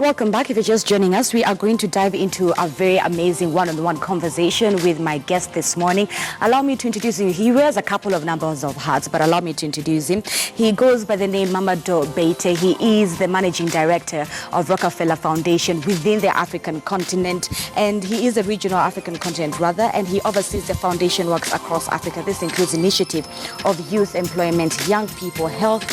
Welcome back. If you're just joining us, we are going to dive into a very amazing one-on-one conversation with my guest this morning. Allow me to introduce you. He wears a couple of numbers of hats, but allow me to introduce him. He goes by the name Mamadou. He is the managing director of Rockefeller Foundation within the African continent, and he is a regional African continent rather, and he oversees the foundation works across Africa. This includes initiative of youth employment, young people, health,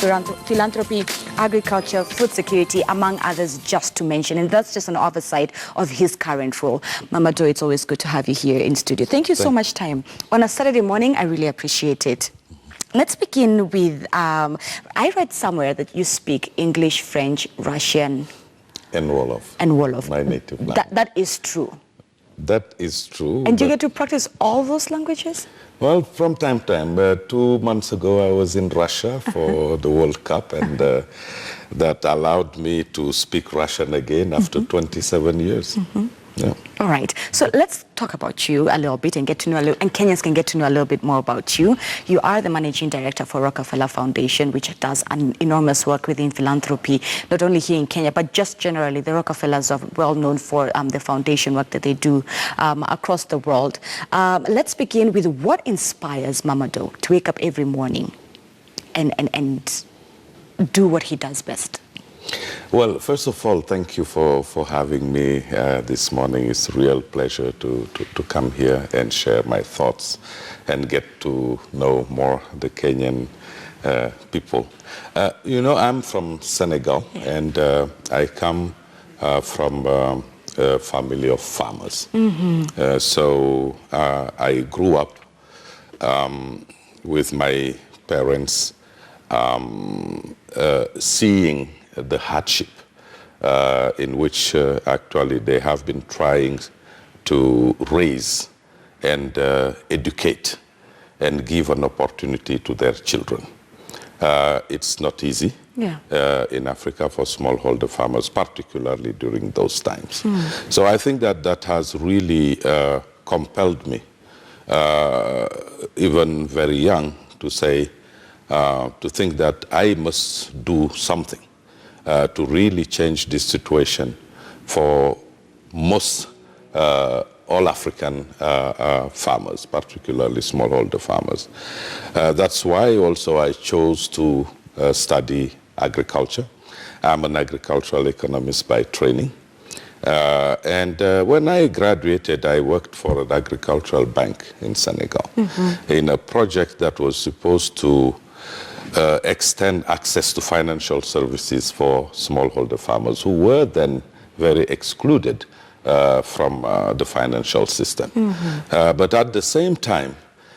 philanthropy, agriculture, food security, among others, just to mention. And that's just an oversight of his current role. Mamadou, it's always good to have you here in studio. Thank you so much, time. On a Saturday morning, I really appreciate it. Let's begin with, I read somewhere that you speak English, French, Russian. And Wolof. And Wolof. My native language. That is true. That is true. And do you get to practice all those languages? Well, from time to time. 2 months ago, I was in Russia for the World Cup, and that allowed me to speak Russian again after 27 years. Yeah. All right. So let's talk about you a little bit and get to know and Kenyans can get to know a little bit more about you. You are the managing director for Rockefeller Foundation, which does an enormous work within philanthropy, not only here in Kenya, but just generally. The Rockefellers are well known for the foundation work that they do across the world. Let's begin with what inspires Mamadou to wake up every morning and do what he does best. Well, first of all, thank you for having me this morning. It's a real pleasure to come here and share my thoughts and get to know more the Kenyan people. You know, I'm from Senegal, and I come from a family of farmers. So I grew up with my parents seeing the hardship in which actually they have been trying to raise and educate and give an opportunity to their children. It's not easy in Africa for smallholder farmers, particularly during those times. So I think that has really compelled me, even very young, to say, to think that I must do something to really change this situation for most all African farmers, particularly smallholder farmers. That's why also I chose to study agriculture. I'm an agricultural economist by training. And when I graduated, I worked for an agricultural bank in Senegal in a project that was supposed to extend access to financial services for smallholder farmers who were then very excluded from the financial system. But at the same time,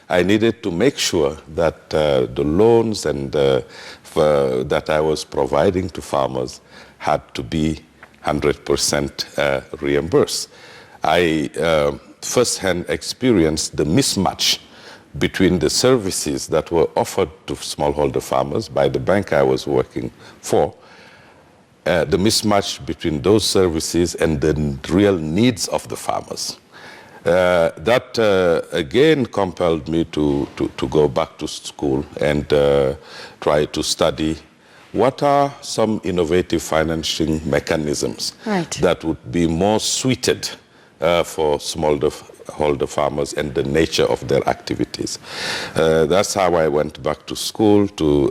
I needed to make sure that the loans and that I was providing to farmers had to be 100% reimbursed. I firsthand experienced the mismatch between the services that were offered to smallholder farmers by the bank I was working for, the mismatch between those services and the real needs of the farmers. That again compelled me to go back to school and try to study what are some innovative financing mechanisms that would be more suited for smallholder farmers and the nature of their activities. That's how I went back to school.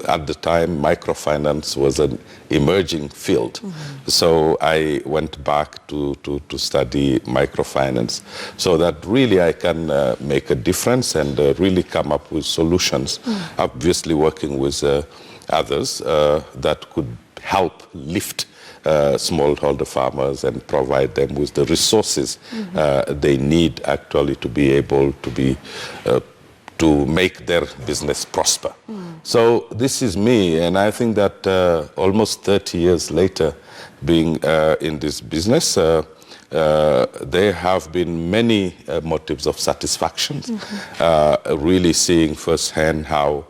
At the time, microfinance was an emerging field. So I went back to study microfinance so that really I can make a difference and really come up with solutions, obviously working with others that could help lift smallholder farmers and provide them with the resources they need actually to be able to make their business prosper. So this is me, and I think that almost 30 years later, being in this business, there have been many motives of satisfaction, really seeing firsthand how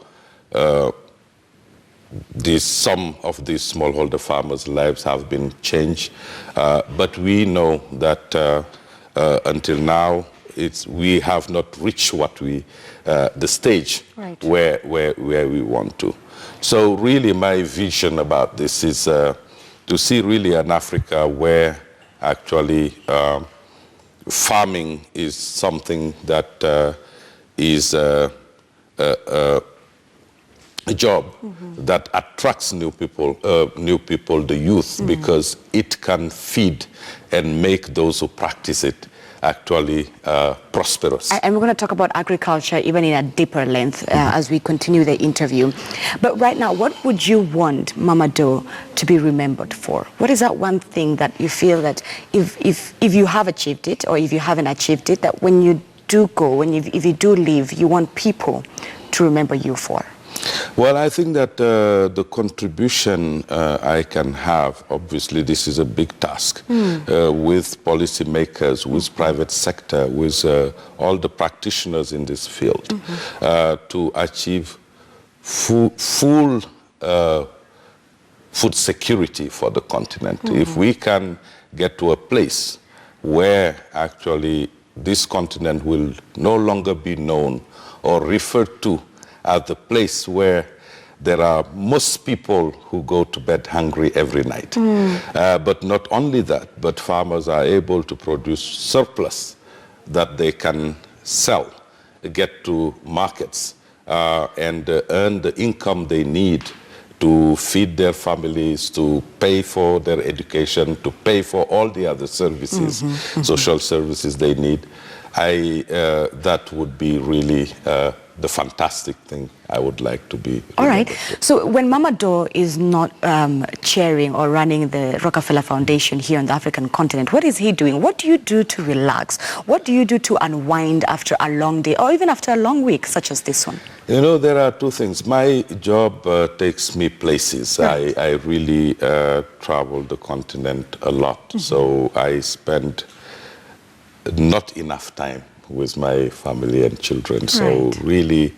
some of these smallholder farmers' lives have been changed, but we know that until now we have not reached the stage where we want to. So really, my vision about this is to to see really an Africa where actually farming is something that is a job that attracts new people, the youth, because it can feed and make those who practice it actually prosperous. And we're going to talk about agriculture even in a deeper length as we continue the interview. But right now, what would you want Mamadou to be remembered for? What is that one thing that you feel that if you have achieved it, or if you haven't achieved it, that when you do go, if you do leave, you want people to remember you for? Well, I think that the contribution I can have, obviously this is a big task, with policymakers, with private sector, with all the practitioners in this field, to achieve full food security for the continent. If we can get to a place where actually this continent will no longer be known or referred to as the place where there are most people who go to bed hungry every night. But not only that, but farmers are able to produce surplus that they can sell, get to markets, and earn the income they need to feed their families, to pay for their education, to pay for all the other services, social services they need. That would be really the fantastic thing I would like to be. All right. So when Mamadou is not chairing or running the Rockefeller Foundation here on the African continent, what is he doing? What do you do to relax? What do you do to unwind after a long day or even after a long week such as this one? You know, there are two things. My job takes me places. Right. I really travel the continent a lot. So I spend not enough time with my family and children. So really,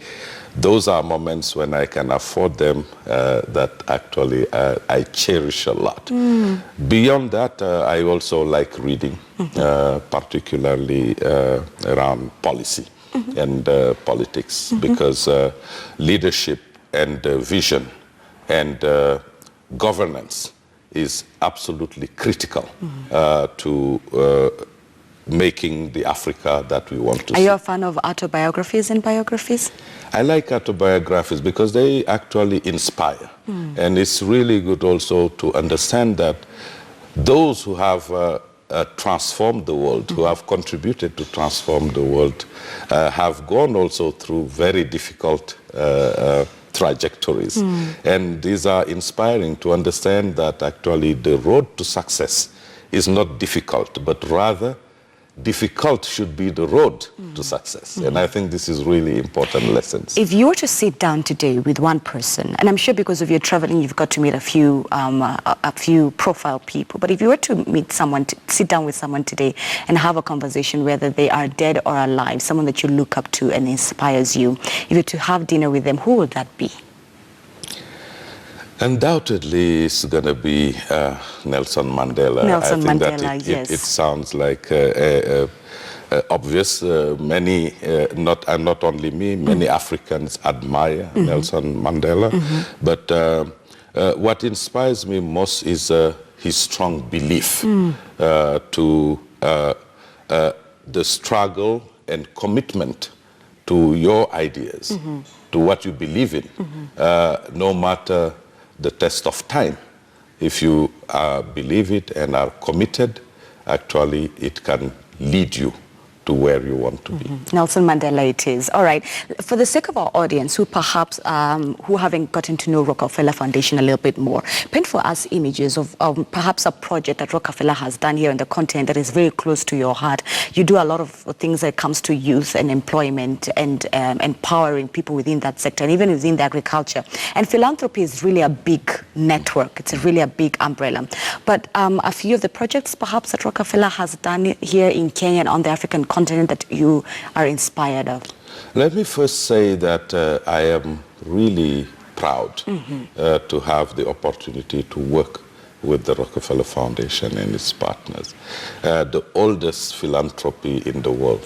those are moments when I can afford them that actually I cherish a lot. Beyond that, I also like reading, particularly around policy and politics, because leadership and vision and governance is absolutely critical to making the Africa that we want to see. Are you a fan of autobiographies and biographies? I like autobiographies because they actually inspire. And it's really good also to understand that those who have transformed the world, who have contributed to transform the world, have gone also through very difficult trajectories. And these are inspiring to understand that actually the road to success is not difficult, but rather difficult should be the road to success. And I think this is really important lessons. If you were to sit down today with one person, and I'm sure because of your traveling, you've got to meet a few profile people, but if you were to meet someone, sit down with someone today and have a conversation, whether they are dead or alive, someone that you look up to and inspires you, if you were to have dinner with them, who would that be? Undoubtedly, it's going to be Nelson Mandela. Nelson I think Mandela, that yes. It sounds like obvious. Many, not only me, many Africans admire Nelson Mandela. But what inspires me most is his strong belief to the struggle and commitment to your ideas, to what you believe in, no matter the test of time. If you believe it and are committed, actually it can lead you to where you want to be. Nelson Mandela it is. All right. For the sake of our audience who perhaps who haven't gotten to know Rockefeller Foundation a little bit more, paint for us images of perhaps a project that Rockefeller has done here on the continent that is very close to your heart. You do a lot of things that comes to youth and employment and empowering people within that sector and even within the agriculture. And philanthropy is really a big network. It's really a big umbrella. But a few of the projects perhaps that Rockefeller has done here in Kenya and on the African continent that you are inspired of? Let me first say that I am really proud to have the opportunity to work with the Rockefeller Foundation and its partners, the oldest philanthropy in the world,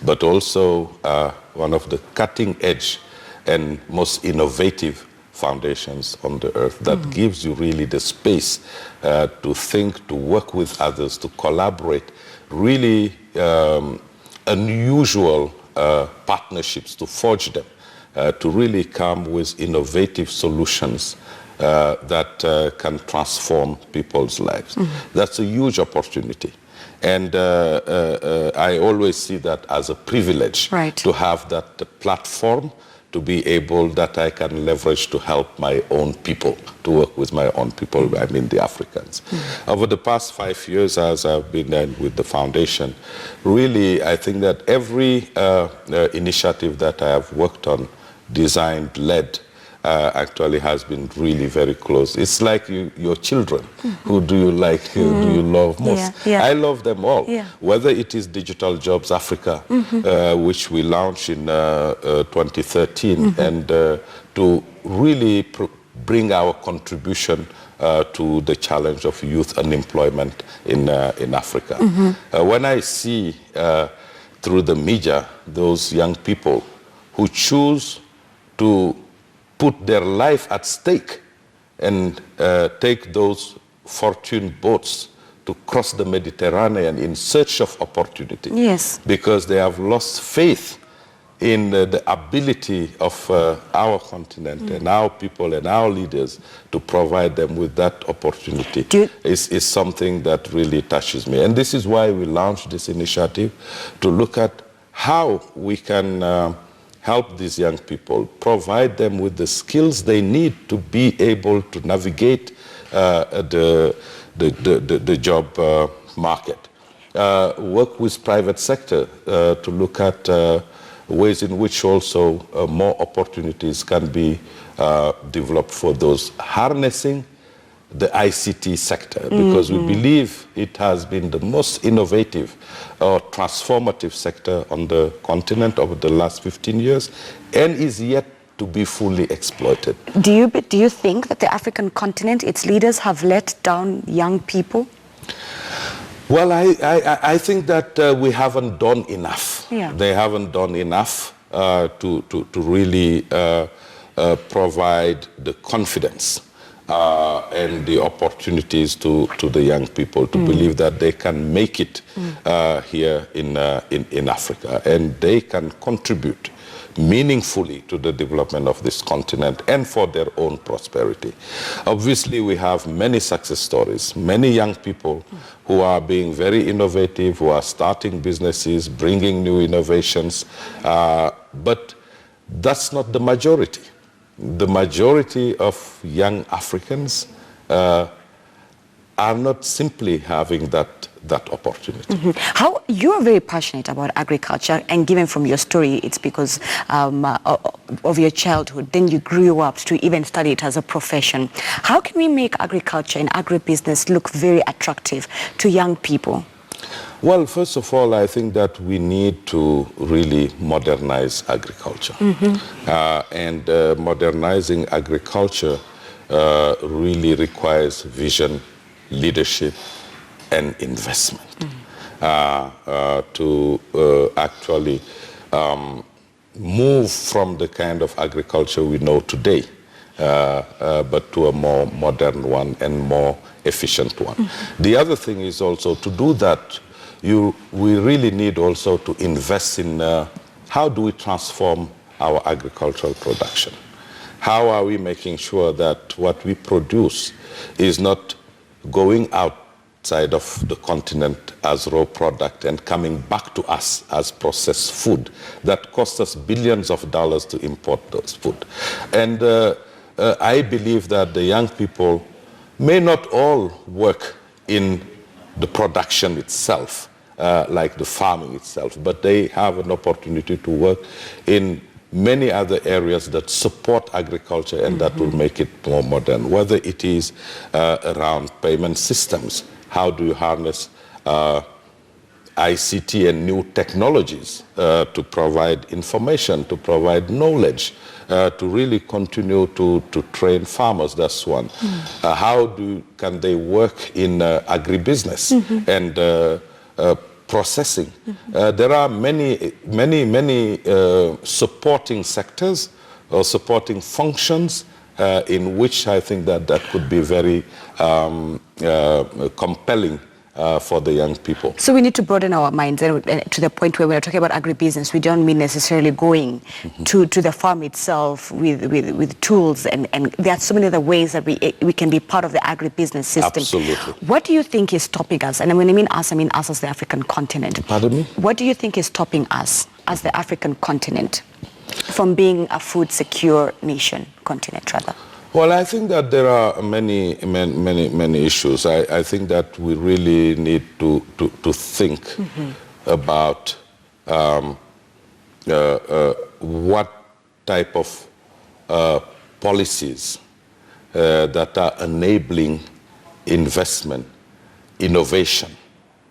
but also one of the cutting edge and most innovative foundations on the earth that gives you really the space to think, to work with others, to collaborate, really unusual partnerships, to forge them, to really come with innovative solutions that can transform people's lives. That's a huge opportunity. And I always see that as a privilege to have that platform, to be able that I can leverage to help my own people, to work with my own people, I mean the Africans. Over the past 5 years, as I've been with the foundation, really I think that every initiative that I have worked on, designed, led, actually has been really very close. It's like your children. Who do you like? Who do you love most? I love them all. Whether it is Digital Jobs Africa, which we launched in 2013, and to really bring our contribution to the challenge of youth unemployment in Africa. When I see through the media those young people who choose to put their life at stake and take those fortune boats to cross the Mediterranean in search of opportunity. Because they have lost faith in the ability of our continent and our people and our leaders to provide them with that opportunity is something that really touches me. And this is why we launched this initiative, to look at how we can help these young people, provide them with the skills they need to be able to navigate the job market. Work with private sector to look at ways in which also more opportunities can be developed for those harnessing the ICT sector, because we believe it has been the most innovative or transformative sector on the continent over the last 15 years and is yet to be fully exploited. Do you think that the African continent, its leaders, have let down young people? Well, I think that we haven't done enough. They haven't done enough to really provide the confidence and the opportunities to the young people to believe that they can make it here in Africa, and they can contribute meaningfully to the development of this continent and for their own prosperity. Obviously, we have many success stories, many young people who are being very innovative, who are starting businesses, bringing new innovations, but that's not the majority. The majority of young Africans are not simply having that opportunity. How you are very passionate about agriculture, and given from your story, it's because of your childhood. Then you grew up to even study it as a profession. How can we make agriculture and agribusiness look very attractive to young people? Well, first of all, I think that we need to really modernize agriculture. And modernizing agriculture really requires vision, leadership, and investment to actually move from the kind of agriculture we know today, but to a more modern one and more efficient one. The other thing is also, to do that, we really need also to invest in how do we transform our agricultural production? How are we making sure that what we produce is not going outside of the continent as raw product and coming back to us as processed food that costs us billions of dollars to import those food? And I believe that the young people may not all work in the production itself, like the farming itself, but they have an opportunity to work in many other areas that support agriculture and that will make it more modern, whether it is around payment systems. How do you harness ICT and new technologies to provide information, to provide knowledge, to really continue to train farmers? That's one. How can they work in agribusiness and processing? There are many supporting sectors or supporting functions in which I think that could be very compelling for the young people. So we need to broaden our minds to the point where we're talking about agribusiness. We don't mean necessarily going to the farm itself with tools, and there are so many other ways that we can be part of the agribusiness system. Absolutely. What do you think is stopping us? And when I mean us as the African continent. Pardon me? What do you think is stopping us as the African continent from being a food secure continent rather? Well, I think that there are many issues. I think that we really need to think about what type of policies that are enabling investment, innovation,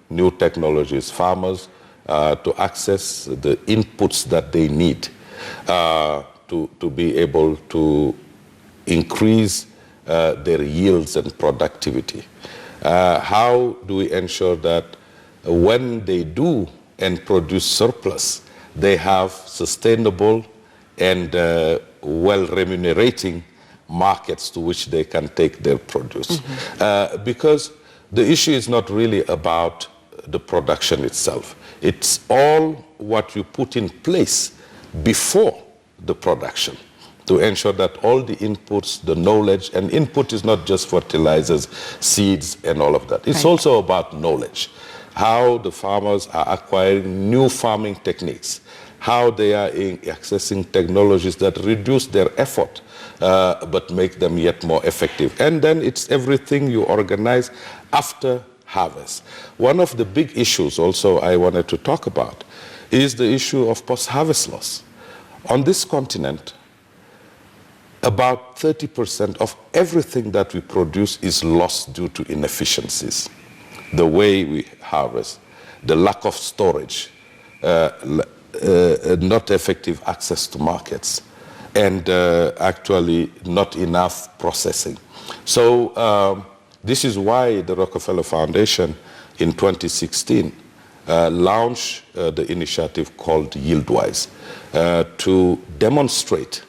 new technologies, farmers to access the inputs that they need to be able to increase their yields and productivity. How do we ensure that when they do and produce surplus, they have sustainable and well-remunerating markets to which they can take their produce? Because the issue is not really about the production itself. It's all what you put in place before the production, to ensure that all the inputs, the knowledge, and input is not just fertilizers, seeds, and all of that. It's also about knowledge, how the farmers are acquiring new farming techniques, how they are accessing technologies that reduce their effort, but make them yet more effective. And then it's everything you organize after harvest. One of the big issues also I wanted to talk about is the issue of post-harvest loss. On this continent, about 30% of everything that we produce is lost due to inefficiencies. The way we harvest, the lack of storage, not effective access to markets, and actually not enough processing. So this is why the Rockefeller Foundation in 2016 launched the initiative called YieldWise to demonstrate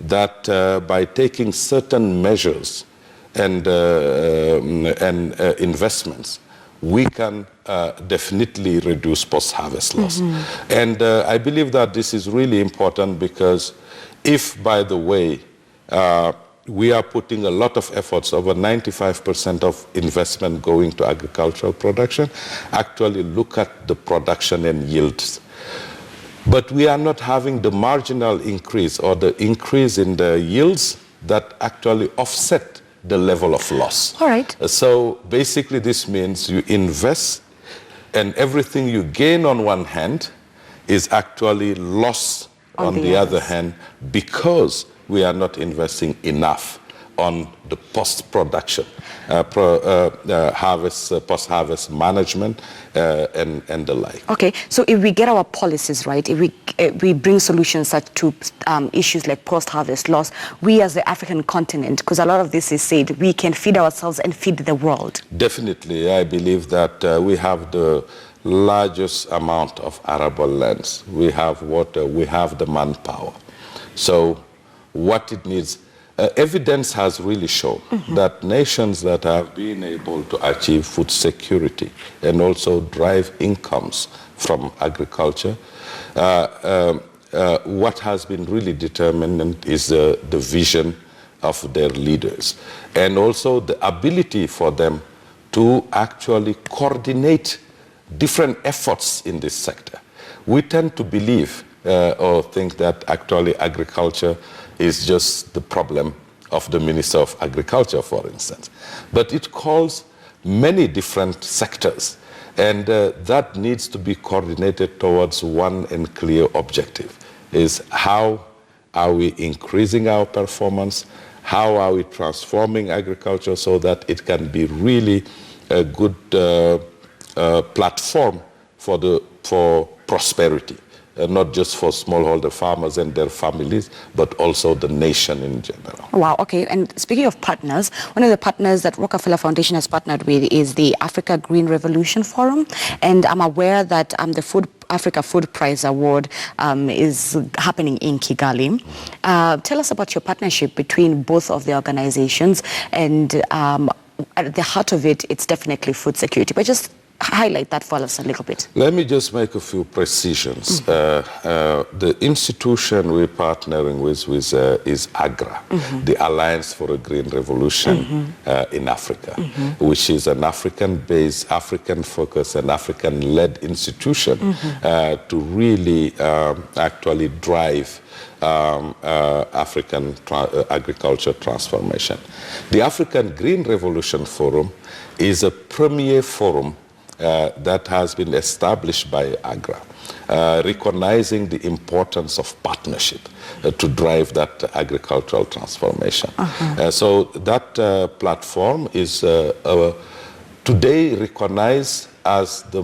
that by taking certain measures and investments, we can definitely reduce post-harvest loss. And I believe that this is really important because if, by the way, we are putting a lot of efforts, over 95% of investment going to agricultural production, actually look at the production and yields. But we are not having the marginal increase or the increase in the yields that actually offset the level of loss. All right. So basically this means you invest and everything you gain on one hand is actually lost on the other hand because we are not investing enough on the post-production, post-harvest management, and the like. Okay, so if we get our policies right, if we bring solutions such to issues like post-harvest loss, we as the African continent, because a lot of this is said, we can feed ourselves and feed the world. Definitely, I believe that we have the largest amount of arable lands. We have water, we have the manpower. So what it needs, evidence has really shown that nations that have been able to achieve food security and also drive incomes from agriculture, what has been really determinant is the vision of their leaders and also the ability for them to actually coordinate different efforts in this sector. We tend to believe or think that actually agriculture is just the problem of the Minister of Agriculture, for instance. But it calls many different sectors, and that needs to be coordinated towards one and clear objective, is how are we increasing our performance, how are we transforming agriculture so that it can be really a good platform for prosperity. not just for smallholder farmers and their families, but also the nation in general. Wow, okay. And speaking of partners, one of the partners that Rockefeller Foundation has partnered with is the Africa Green Revolution Forum. And I'm aware that the Africa Food Prize Award is happening in Kigali. Tell us about your partnership between both of the organizations. And at the heart of it, it's definitely food security. But just highlight that for us a little bit. Let me just make a few precisions. The institution we're partnering with is AGRA, the Alliance for a Green Revolution in Africa, which is an African-based, African-focused, and African-led institution to really actually drive African agriculture transformation. The African Green Revolution Forum is a premier forum that has been established by AGRA, recognizing the importance of partnership to drive that agricultural transformation. So that platform is today recognized as the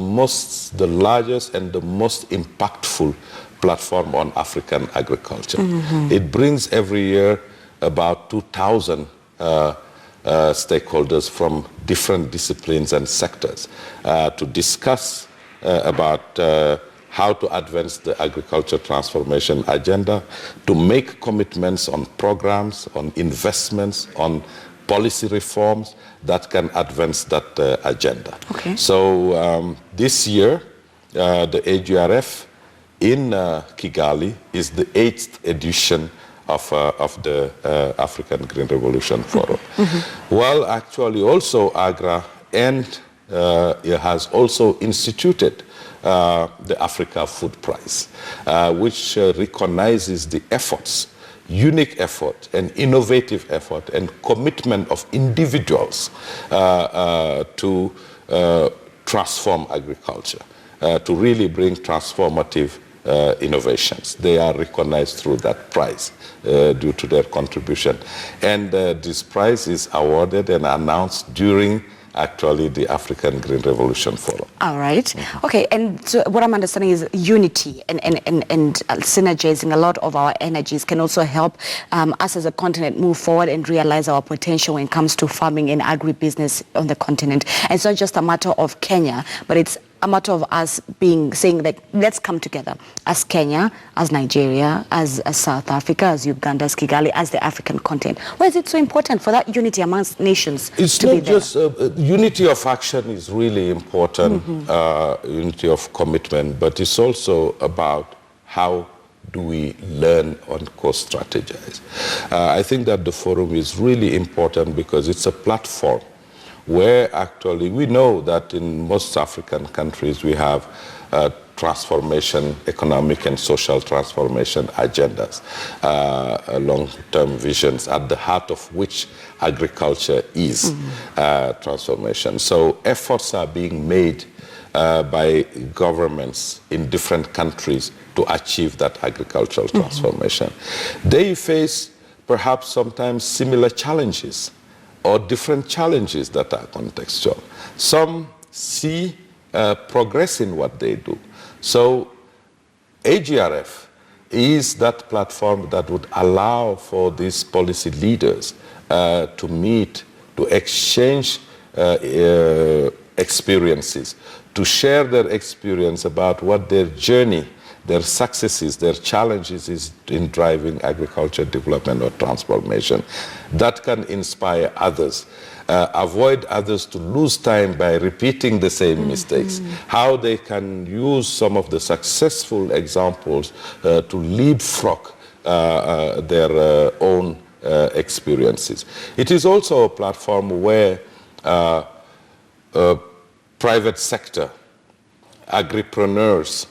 largest and the most impactful platform on African agriculture. It brings every year about 2,000 stakeholders from different disciplines and sectors to discuss about how to advance the agriculture transformation agenda, to make commitments on programs, on investments, on policy reforms that can advance that agenda. So this year, the AGRF in Kigali is the 8th edition of the African Green Revolution Forum. Well, actually also AGRA it has also instituted the Africa Food Prize, which recognizes the efforts, unique effort and innovative effort and commitment of individuals to transform agriculture, to really bring transformative innovations. They are recognized through that prize due to their contribution. And this prize is awarded and announced during actually the African Green Revolution Forum. All right. Okay, and so what I'm understanding is unity and synergizing a lot of our energies can also help us as a continent move forward and realize our potential when it comes to farming and agribusiness on the continent. And it's not just a matter of Kenya, but it's a matter of us saying like, let's come together as Kenya, as Nigeria, as South Africa, as Uganda, as Kigali, as the African continent. Why is it so important for that unity amongst nations it's to be there? It's not just, unity of action is really important, unity of commitment, but it's also about how do we learn and co-strategize. I think that the forum is really important because it's a platform where actually we know that in most African countries we have transformation, economic and social transformation agendas, long-term visions at the heart of which agriculture is transformation. So efforts are being made by governments in different countries to achieve that agricultural transformation. They face perhaps sometimes similar challenges or different challenges that are contextual. Some see progress in what they do. So AGRF is that platform that would allow for these policy leaders to meet, to exchange experiences, to share their experience about what their journey, their successes, their challenges is in driving agriculture development or transformation. That can inspire others, avoid others to lose time by repeating the same mistakes, how they can use some of the successful examples to leapfrog their own experiences. It is also a platform where private sector, agripreneurs,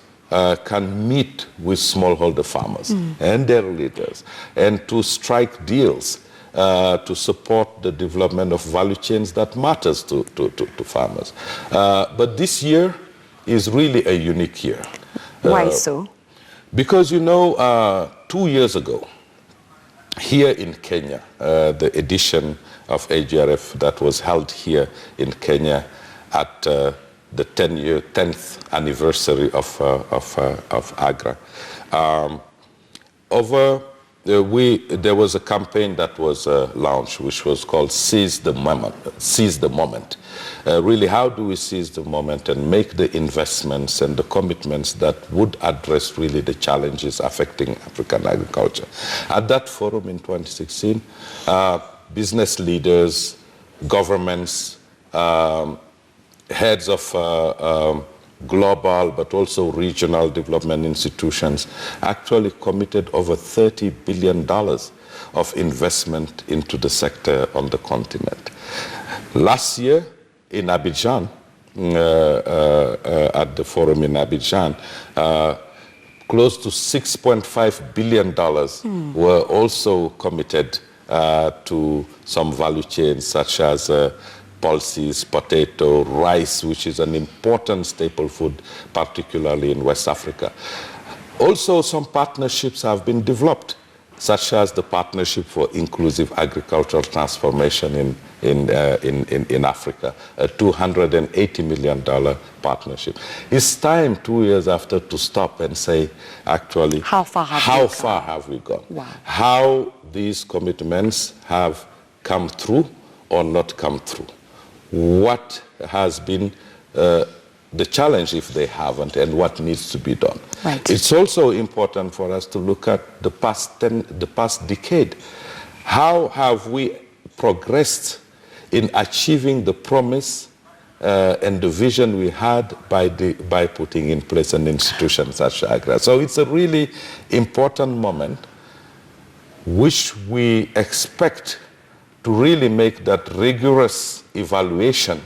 can meet with smallholder farmers and their leaders and to strike deals to support the development of value chains that matters to farmers. But this year is really a unique year. Why so? Because, you know, 2 years ago, here in Kenya, the edition of AGRF that was held here in Kenya at the 10th anniversary of AGRA. There was a campaign that was launched, which was called Seize the Moment. Seize the Moment. Really, how do we seize the moment and make the investments and the commitments that would address really the challenges affecting African agriculture? At that forum in 2016, business leaders, governments, heads of global but also regional development institutions actually committed over $30 billion of investment into the sector on the continent. Last year in Abidjan, at the forum in Abidjan, close to $6.5 billion were also committed to some value chains such as pulses, potato, rice, which is an important staple food, particularly in West Africa. Also, some partnerships have been developed, such as the Partnership for Inclusive Agricultural Transformation in Africa, a $280 million partnership. It's time, 2 years after, to stop and say, actually, how far have we gone? Wow. How these commitments have come through or not come through. What has been the challenge if they haven't, and what needs to be done. Right. It's also important for us to look at the past decade. How have we progressed in achieving the promise and the vision we had by putting in place an institution such as AGRA? So it's a really important moment which we expect to really make that rigorous evaluation,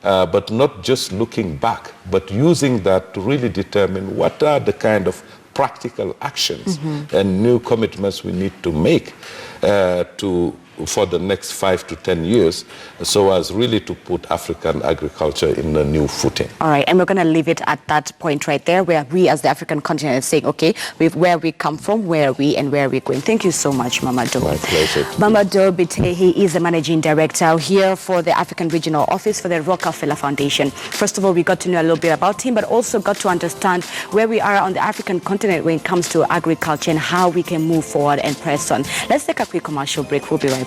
but not just looking back, but using that to really determine what are the kind of practical actions and new commitments we need to make for the next 5 to 10 years, so as really to put African agriculture in a new footing. All right, and we're going to leave it at that point right there, where we as the African continent are saying, okay, where we come from, where are we, and where are we going. Thank you so much, Mamadou. My pleasure. Mamadou Biteye, he is the managing director here for the African Regional Office for the Rockefeller Foundation. First of all, we got to know a little bit about him, but also got to understand where we are on the African continent when it comes to agriculture and how we can move forward and press on. Let's take a quick commercial break. We'll be right back.